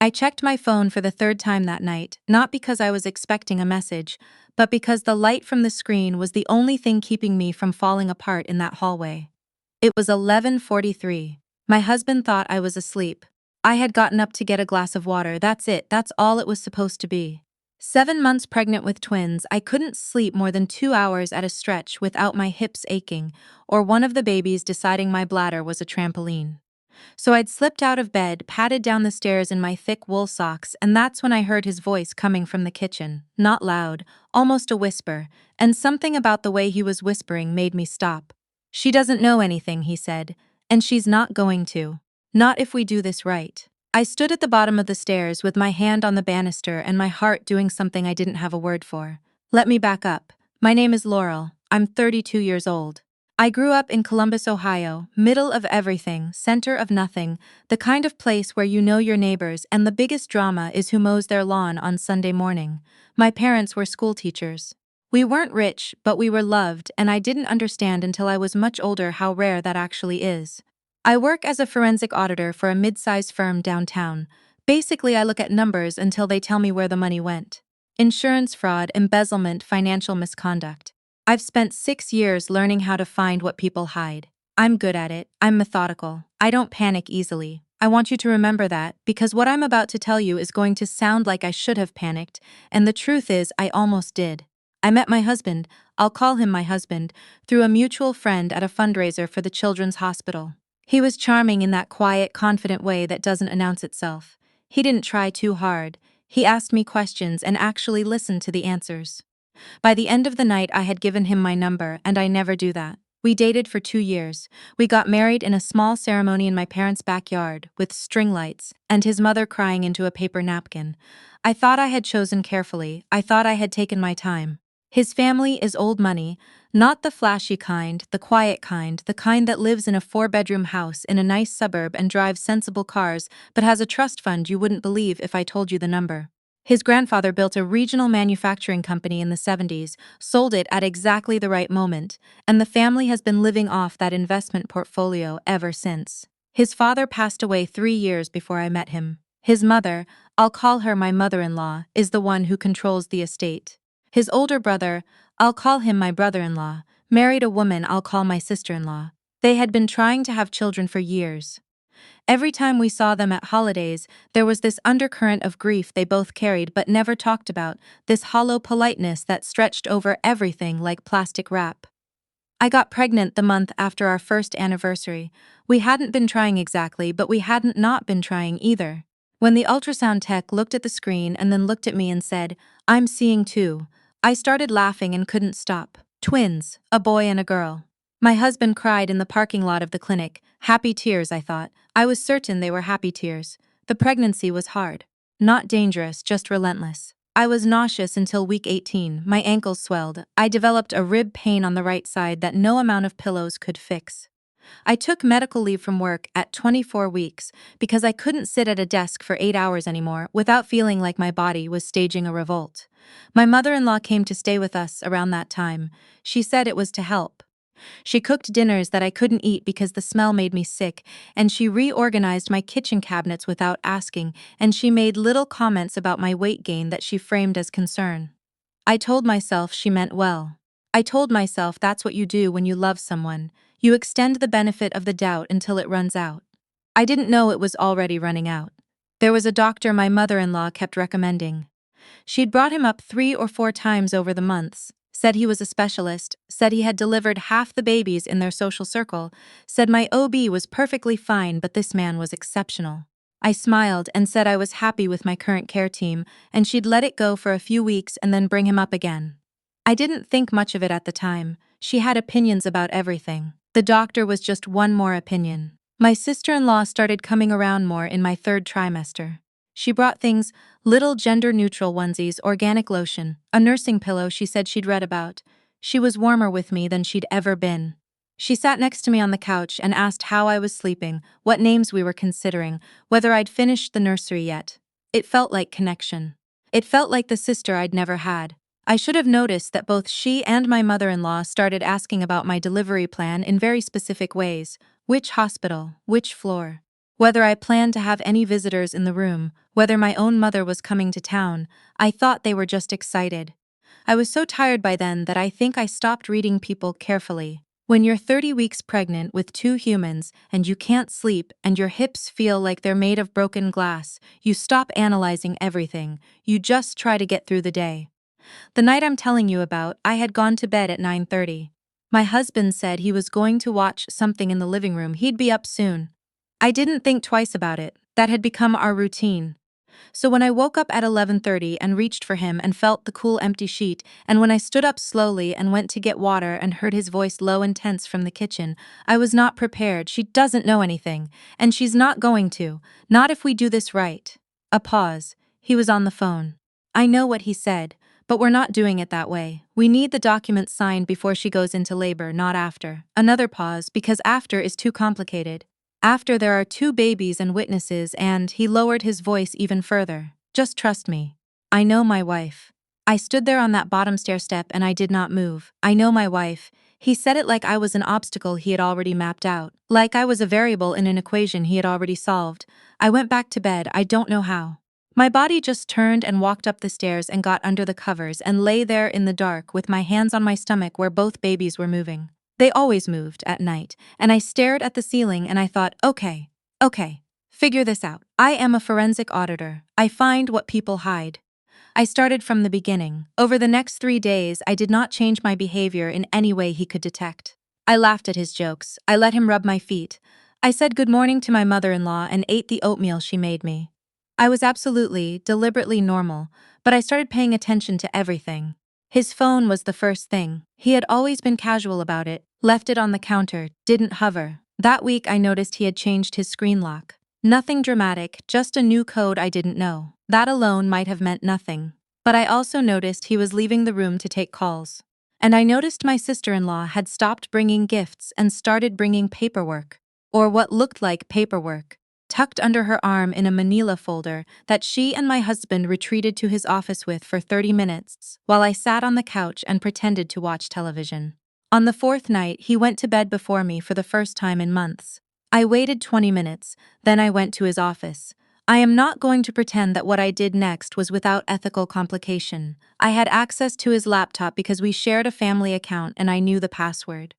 I checked my phone for the third time that night, not because I was expecting a message, but because the light from the screen was the only thing keeping me from falling apart in that hallway. It was 11:43. My husband thought I was asleep. I had gotten up to get a glass of water, that's it, that's all it was supposed to be. 7 months pregnant with twins, I couldn't sleep more than 2 hours at a stretch without my hips aching, or one of the babies deciding my bladder was a trampoline. So I'd slipped out of bed, padded down the stairs in my thick wool socks, and that's when I heard his voice coming from the kitchen, not loud, almost a whisper, and something about the way he was whispering made me stop. "She doesn't know anything," he said, "and she's not going to. Not if we do this right." I stood at the bottom of the stairs with my hand on the banister and my heart doing something I didn't have a word for. Let me back up. My name is Laurel. I'm 32 years old. I grew up in Columbus, Ohio, middle of everything, center of nothing, the kind of place where you know your neighbors and the biggest drama is who mows their lawn on Sunday morning. My parents were school teachers. We weren't rich, but we were loved, and I didn't understand until I was much older how rare that actually is. I work as a forensic auditor for a mid-sized firm downtown. Basically, I look at numbers until they tell me where the money went. Insurance fraud, embezzlement, financial misconduct. I've spent 6 years learning how to find what people hide. I'm good at it. I'm methodical. I don't panic easily. I want you to remember that, because what I'm about to tell you is going to sound like I should have panicked, and the truth is I almost did. I met my husband, I'll call him my husband, through a mutual friend at a fundraiser for the Children's Hospital. He was charming in that quiet, confident way that doesn't announce itself. He didn't try too hard. He asked me questions and actually listened to the answers. By the end of the night, I had given him my number, and I never do that. We dated for 2 years. We got married in a small ceremony in my parents' backyard, with string lights, and his mother crying into a paper napkin. I thought I had chosen carefully. I thought I had taken my time. His family is old money, not the flashy kind, the quiet kind, the kind that lives in a 4-bedroom house in a nice suburb and drives sensible cars, but has a trust fund you wouldn't believe if I told you the number. His grandfather built a regional manufacturing company in the 70s, sold it at exactly the right moment, and the family has been living off that investment portfolio ever since. His father passed away 3 years before I met him. His mother, I'll call her my mother-in-law, is the one who controls the estate. His older brother, I'll call him my brother-in-law, married a woman I'll call my sister-in-law. They had been trying to have children for years. Every time we saw them at holidays, there was this undercurrent of grief they both carried but never talked about, this hollow politeness that stretched over everything like plastic wrap. I got pregnant the month after our first anniversary. We hadn't been trying exactly, but we hadn't not been trying either. When the ultrasound tech looked at the screen and then looked at me and said, "I'm seeing two," I started laughing and couldn't stop. Twins, a boy and a girl. My husband cried in the parking lot of the clinic. Happy tears, I thought. I was certain they were happy tears. The pregnancy was hard. Not dangerous, just relentless. I was nauseous until week 18. My ankles swelled. I developed a rib pain on the right side that no amount of pillows could fix. I took medical leave from work at 24 weeks because I couldn't sit at a desk for 8 hours anymore without feeling like my body was staging a revolt. My mother-in-law came to stay with us around that time. She said it was to help. She cooked dinners that I couldn't eat because the smell made me sick, and she reorganized my kitchen cabinets without asking, and she made little comments about my weight gain that she framed as concern. I told myself she meant well. I told myself that's what you do when you love someone. You extend the benefit of the doubt until it runs out. I didn't know it was already running out. There was a doctor my mother-in-law kept recommending. She'd brought him up 3 or 4 times over the months, said he was a specialist, said he had delivered half the babies in their social circle, said my OB was perfectly fine but this man was exceptional. I smiled and said I was happy with my current care team and she'd let it go for a few weeks and then bring him up again. I didn't think much of it at the time. She had opinions about everything. The doctor was just one more opinion. My sister-in-law started coming around more in my 3rd trimester. She brought things, little gender-neutral onesies, organic lotion, a nursing pillow she said she'd read about. She was warmer with me than she'd ever been. She sat next to me on the couch and asked how I was sleeping, what names we were considering, whether I'd finished the nursery yet. It felt like connection. It felt like the sister I'd never had. I should have noticed that both she and my mother-in-law started asking about my delivery plan in very specific ways. Which hospital? Which floor? Whether I planned to have any visitors in the room, whether my own mother was coming to town, I thought they were just excited. I was so tired by then that I think I stopped reading people carefully. When you're 30 weeks pregnant with two humans and you can't sleep and your hips feel like they're made of broken glass, you stop analyzing everything. You just try to get through the day. The night I'm telling you about, I had gone to bed at 9:30. My husband said he was going to watch something in the living room. He'd be up soon. I didn't think twice about it. That had become our routine. So when I woke up at 11:30 and reached for him and felt the cool empty sheet, and when I stood up slowly and went to get water and heard his voice low and tense from the kitchen, I was not prepared. She doesn't know anything, and she's not going to, not if we do this right. A pause. He was on the phone. I know what he said, but we're not doing it that way. We need the documents signed before she goes into labor, not after. Another pause, because after is too complicated. After there are two babies and witnesses, and he lowered his voice even further. Just trust me. I know my wife. I stood there on that bottom stair step and I did not move. I know my wife. He said it like I was an obstacle he had already mapped out, like I was a variable in an equation he had already solved. I went back to bed, I don't know how. My body just turned and walked up the stairs and got under the covers and lay there in the dark with my hands on my stomach where both babies were moving. They always moved at night, and I stared at the ceiling and I thought, okay, figure this out. I am a forensic auditor. I find what people hide. I started from the beginning. Over the next 3 days, I did not change my behavior in any way he could detect. I laughed at his jokes. I let him rub my feet. I said good morning to my mother-in-law and ate the oatmeal she made me. I was absolutely, deliberately normal, but I started paying attention to everything. His phone was the first thing. He had always been casual about it, left it on the counter, didn't hover. That week I noticed he had changed his screen lock. Nothing dramatic, just a new code I didn't know. That alone might have meant nothing. But I also noticed he was leaving the room to take calls. And I noticed my sister-in-law had stopped bringing gifts and started bringing paperwork. Or what looked like paperwork, tucked under her arm in a manila folder that she and my husband retreated to his office with for 30 minutes, while I sat on the couch and pretended to watch television. On the fourth night, he went to bed before me for the first time in months. I waited 20 minutes, then I went to his office. I am not going to pretend that what I did next was without ethical complication. I had access to his laptop because we shared a family account and I knew the password.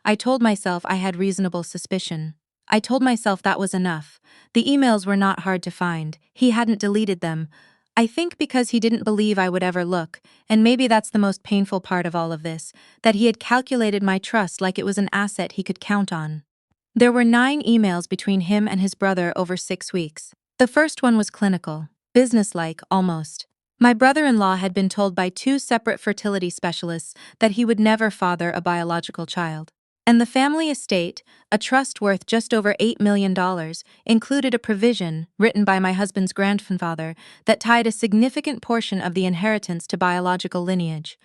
I told myself I had reasonable suspicion. I told myself that was enough. The emails were not hard to find. He hadn't deleted them. I think because he didn't believe I would ever look, and maybe that's the most painful part of all of this, that he had calculated my trust like it was an asset he could count on. There were 9 emails between him and his brother over 6 weeks. The first one was clinical, businesslike, almost. My brother-in-law had been told by 2 separate fertility specialists that he would never father a biological child. And the family estate, a trust worth just over $8 million, included a provision, written by my husband's grandfather, that tied a significant portion of the inheritance to biological lineage.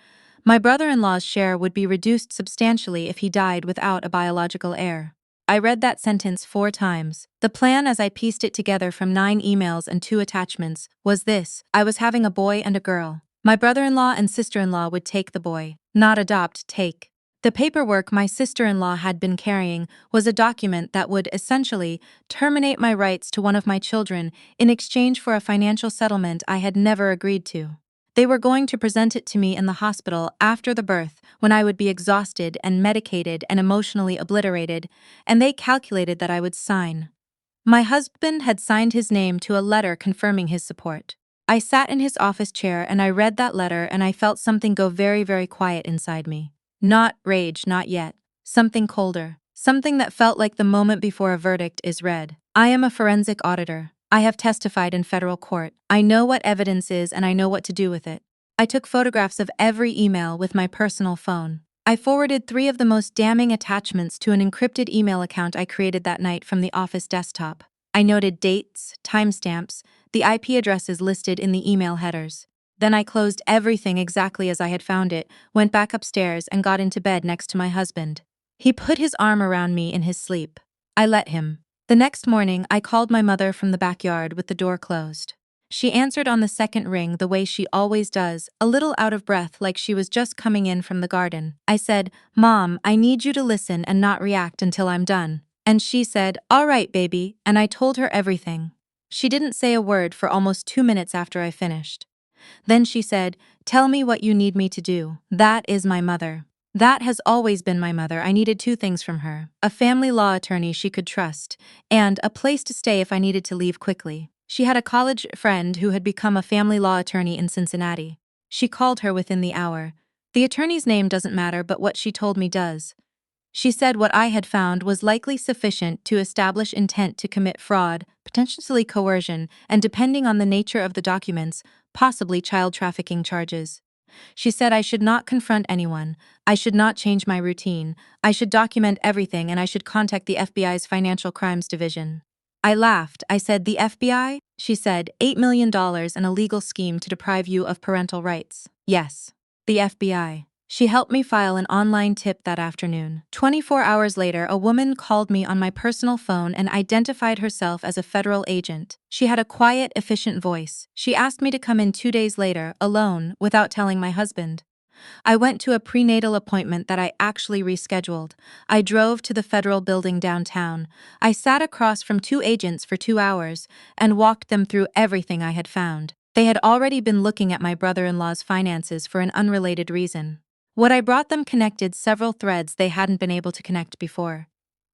My brother-in-law's share would be reduced substantially if he died without a biological heir. I read that sentence 4 times. The plan, as I pieced it together from 9 emails and 2 attachments, was this: I was having a boy and a girl. My brother-in-law and sister-in-law would take the boy, not adopt, take. The paperwork my sister-in-law had been carrying was a document that would, essentially, terminate my rights to one of my children in exchange for a financial settlement I had never agreed to. They were going to present it to me in the hospital after the birth, when I would be exhausted and medicated and emotionally obliterated, and they calculated that I would sign. My husband had signed his name to a letter confirming his support. I sat in his office chair and I read that letter and I felt something go very, very quiet inside me. Not rage, not yet. Something colder. Something that felt like the moment before a verdict is read. I am a forensic auditor. I have testified in federal court. I know what evidence is and I know what to do with it. I took photographs of every email with my personal phone. I forwarded 3 of the most damning attachments to an encrypted email account I created that night from the office desktop. I noted dates, timestamps, the IP addresses listed in the email headers. Then I closed everything exactly as I had found it, went back upstairs and got into bed next to my husband. He put his arm around me in his sleep. I let him. The next morning, I called my mother from the backyard with the door closed. She answered on the second ring the way she always does, a little out of breath like she was just coming in from the garden. I said, "Mom, I need you to listen and not react until I'm done." And she said, "All right, baby," and I told her everything. She didn't say a word for almost 2 minutes after I finished. Then she said, "Tell me what you need me to do." That is my mother. That has always been my mother. I needed two things from her: a family law attorney she could trust, and a place to stay if I needed to leave quickly. She had a college friend who had become a family law attorney in Cincinnati. She called her within the hour. The attorney's name doesn't matter, but what she told me does. She said what I had found was likely sufficient to establish intent to commit fraud, potentially coercion, and depending on the nature of the documents, possibly child trafficking charges. She said I should not confront anyone, I should not change my routine, I should document everything, and I should contact the FBI's Financial Crimes Division. I laughed. I said, "The FBI?" She said, $8 million and a legal scheme to deprive you of parental rights. Yes. The FBI. She helped me file an online tip that afternoon. 24 hours later, a woman called me on my personal phone and identified herself as a federal agent. She had a quiet, efficient voice. She asked me to come in 2 days later, alone, without telling my husband. I went to a prenatal appointment that I actually rescheduled. I drove to the federal building downtown. I sat across from two agents for 2 hours and walked them through everything I had found. They had already been looking at my brother-in-law's finances for an unrelated reason. What I brought them connected several threads they hadn't been able to connect before.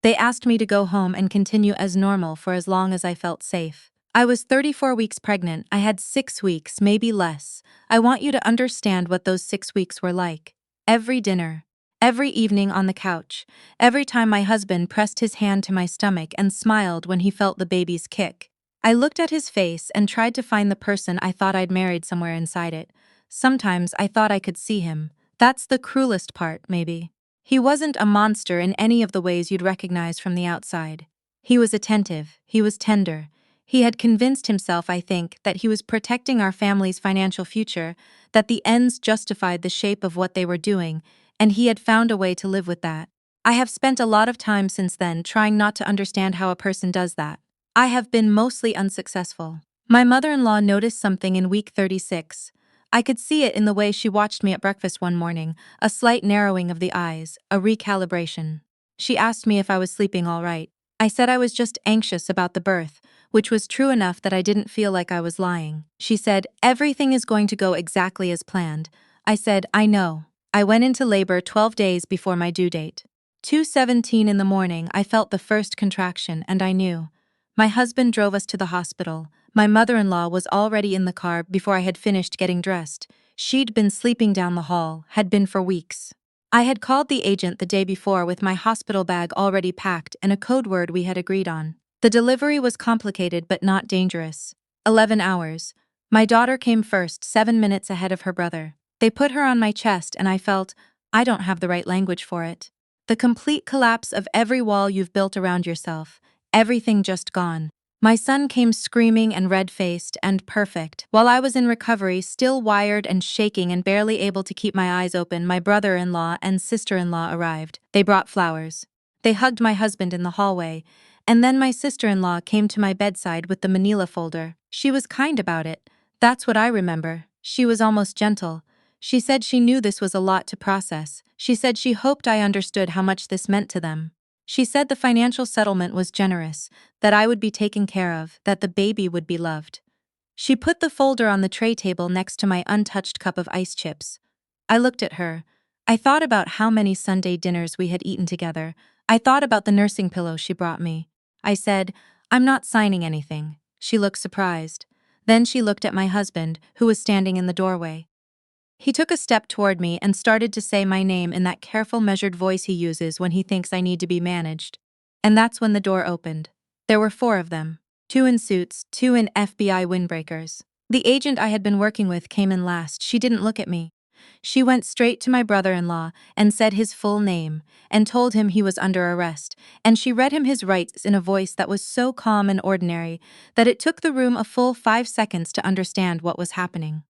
They asked me to go home and continue as normal for as long as I felt safe. I was 34 weeks pregnant. I had 6 weeks, maybe less. I want you to understand what those 6 weeks were like. Every dinner, every evening on the couch, every time my husband pressed his hand to my stomach and smiled when he felt the baby's kick. I looked at his face and tried to find the person I thought I'd married somewhere inside it. Sometimes I thought I could see him. That's the cruelest part, maybe. He wasn't a monster in any of the ways you'd recognize from the outside. He was attentive, he was tender. He had convinced himself, I think, that he was protecting our family's financial future, that the ends justified the shape of what they were doing, and he had found a way to live with that. I have spent a lot of time since then trying not to understand how a person does that. I have been mostly unsuccessful. My mother-in-law noticed something in week 36. I could see it in the way she watched me at breakfast one morning, a slight narrowing of the eyes, a recalibration. She asked me if I was sleeping all right. I said I was just anxious about the birth, which was true enough that I didn't feel like I was lying. She said, "Everything is going to go exactly as planned." I said, "I know." I went into labor 12 days before my due date. 2:17 in the morning, I felt the first contraction, and I knew. My husband drove us to the hospital. My mother-in-law was already in the car before I had finished getting dressed. She'd been sleeping down the hall, had been for weeks. I had called the agent the day before with my hospital bag already packed and a code word we had agreed on. The delivery was complicated but not dangerous. 11 hours. My daughter came first, 7 minutes ahead of her brother. They put her on my chest and I felt, I don't have the right language for it. The complete collapse of every wall you've built around yourself. Everything just gone. My son came screaming and red-faced and perfect. While I was in recovery, still wired and shaking and barely able to keep my eyes open, my brother-in-law and sister-in-law arrived. They brought flowers. They hugged my husband in the hallway. And then my sister-in-law came to my bedside with the manila folder. She was kind about it. That's what I remember. She was almost gentle. She said she knew this was a lot to process. She said she hoped I understood how much this meant to them. She said the financial settlement was generous, that I would be taken care of, that the baby would be loved. She put the folder on the tray table next to my untouched cup of ice chips. I looked at her. I thought about how many Sunday dinners we had eaten together. I thought about the nursing pillow she brought me. I said, "I'm not signing anything." She looked surprised. Then she looked at my husband, who was standing in the doorway. He took a step toward me and started to say my name in that careful, measured voice he uses when he thinks I need to be managed. And that's when the door opened. There were 4 of them. 2 in suits, 2 in FBI windbreakers. The agent I had been working with came in last. She didn't look at me. She went straight to my brother-in-law and said his full name and told him he was under arrest, and she read him his rights in a voice that was so calm and ordinary that it took the room a full 5 seconds to understand what was happening.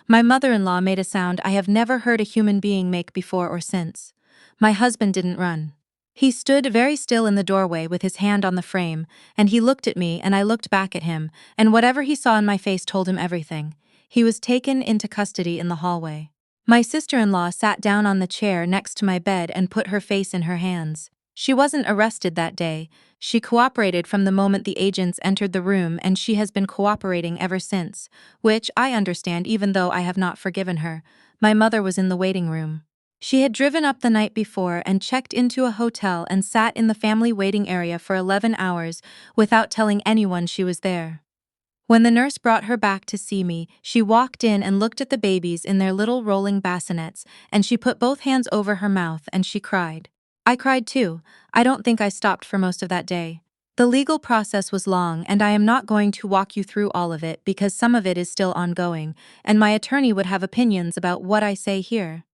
My mother-in-law made a sound I have never heard a human being make before or since. My husband didn't run. He stood very still in the doorway with his hand on the frame, and he looked at me and I looked back at him, and whatever he saw in my face told him everything. He was taken into custody in the hallway. My sister-in-law sat down on the chair next to my bed and put her face in her hands. She wasn't arrested that day. She cooperated from the moment the agents entered the room, and she has been cooperating ever since, which I understand even though I have not forgiven her. My mother was in the waiting room. She had driven up the night before and checked into a hotel and sat in the family waiting area for 11 hours without telling anyone she was there. When the nurse brought her back to see me, she walked in and looked at the babies in their little rolling bassinets, and she put both hands over her mouth and she cried. I cried too. I don't think I stopped for most of that day. The legal process was long, and I am not going to walk you through all of it because some of it is still ongoing, and my attorney would have opinions about what I say here.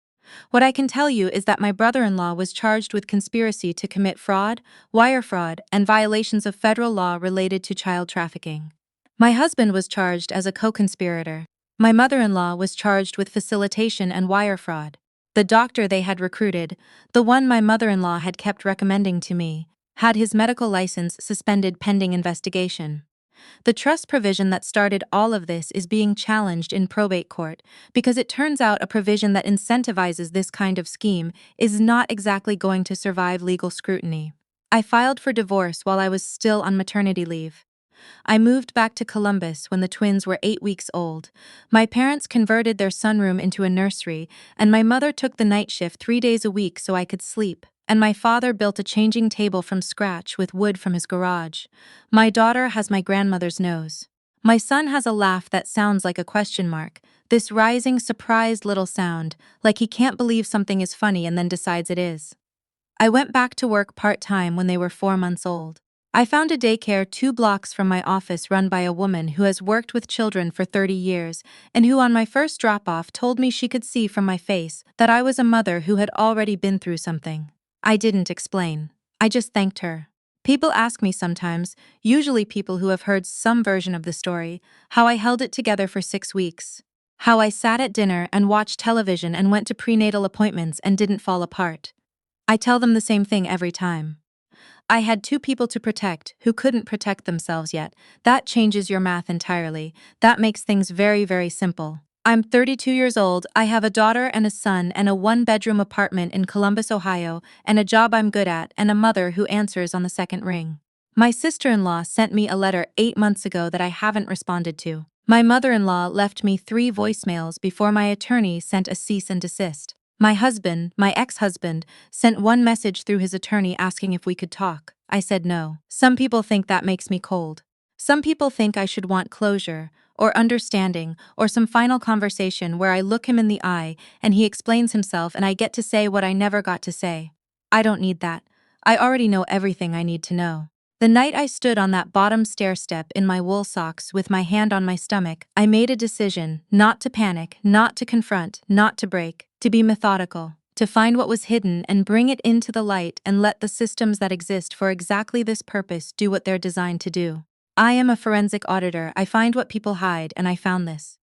What I can tell you is that my brother-in-law was charged with conspiracy to commit fraud, wire fraud, and violations of federal law related to child trafficking. My husband was charged as a co-conspirator. My mother-in-law was charged with facilitation and wire fraud. The doctor they had recruited, the one my mother-in-law had kept recommending to me, had his medical license suspended pending investigation. The trust provision that started all of this is being challenged in probate court because it turns out a provision that incentivizes this kind of scheme is not exactly going to survive legal scrutiny. I filed for divorce while I was still on maternity leave. I moved back to Columbus when the twins were 8 weeks old. My parents converted their sunroom into a nursery, and my mother took the night shift 3 days a week so I could sleep, and my father built a changing table from scratch with wood from his garage. My daughter has my grandmother's nose. My son has a laugh that sounds like a question mark, this rising, surprised little sound, like he can't believe something is funny and then decides it is. I went back to work part-time when they were 4 months old. I found a daycare 2 blocks from my office run by a woman who has worked with children for 30 years and who on my first drop-off told me she could see from my face that I was a mother who had already been through something. I didn't explain. I just thanked her. People ask me sometimes, usually people who have heard some version of the story, how I held it together for 6 weeks. How I sat at dinner and watched television and went to prenatal appointments and didn't fall apart. I tell them the same thing every time. I had 2 people to protect who couldn't protect themselves yet. That changes your math entirely. That makes things very, very simple. I'm 32 years old, I have a daughter and a son and a 1-bedroom apartment in Columbus, Ohio, and a job I'm good at and a mother who answers on the second ring. My sister-in-law sent me a letter 8 months ago that I haven't responded to. My mother-in-law left me 3 voicemails before my attorney sent a cease and desist. My husband, my ex-husband, sent one message through his attorney asking if we could talk. I said no. Some people think that makes me cold. Some people think I should want closure, or understanding, or some final conversation where I look him in the eye and he explains himself and I get to say what I never got to say. I don't need that. I already know everything I need to know. The night I stood on that bottom stair step in my wool socks with my hand on my stomach, I made a decision not to panic, not to confront, not to break, to be methodical, to find what was hidden and bring it into the light and let the systems that exist for exactly this purpose do what they're designed to do. I am a forensic auditor. I find what people hide, and I found this.